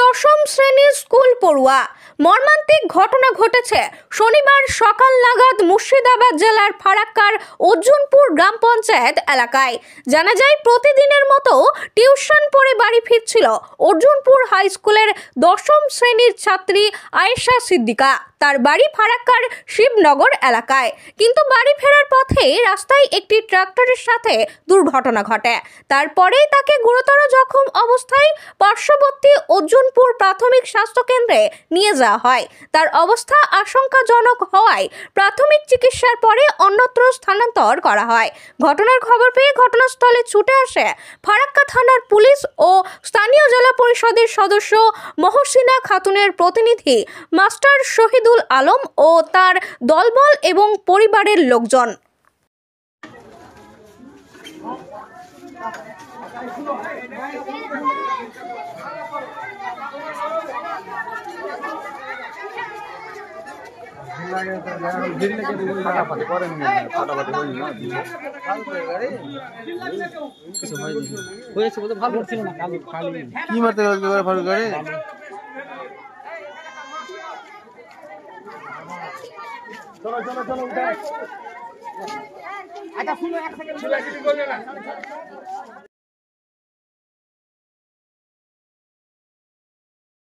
দশম শ্রেণীর স্কুল পড়ুয়া। মর্মান্তিক ঘটনা ঘটেছে শনিবার সকাল নাগাদ মুর্শিদাবাদ জেলার ফারাক্কার অর্জুনপুর গ্রাম পঞ্চায়েত এলাকায়। জানা যায়, প্রতিদিনের মতো টিউশন পড়ে বাড়ি ফিরছিল অর্জুনপুর হাই স্কুলের দশম শ্রেণীর ছাত্রী আয়েশা সিদ্দিকা। তার বাড়ি ফারাক্কার শিবনগর এলাকায়। কিন্তু বাড়ি ফেরার পথে রাস্তায় একটি ট্রাক্টরের সাথে দুর্ঘটনা ঘটে। তারপরেই তাকে গুরুতর জখম অবস্থায় পার্শ্ববর্তী অর্জুনপুর প্রাথমিক স্বাস্থ্য কেন্দ্রে নিয়ে যাওয়া হয়। তার অবস্থা আশঙ্কাজনক হওয়ায় প্রাথমিক চিকিৎসার পরে অন্যত্র স্থানান্তর করা হয়। ঘটনার খবর পেয়ে ঘটনাস্থলে ছুটে আসে ফারাক্কা থানার পুলিশ ও স্থানীয় জেলা পরিষদের সদস্য মহসিনা খাতুনের প্রতিনিধি মাস্টার শহীদুল আলম ও তার দলবল এবং পরিবারের লোকজন। কি মারতে ফারুক গাড়ি চলো চলো চলো উঠে। আচ্ছা শুনো, এক সেকেন্ড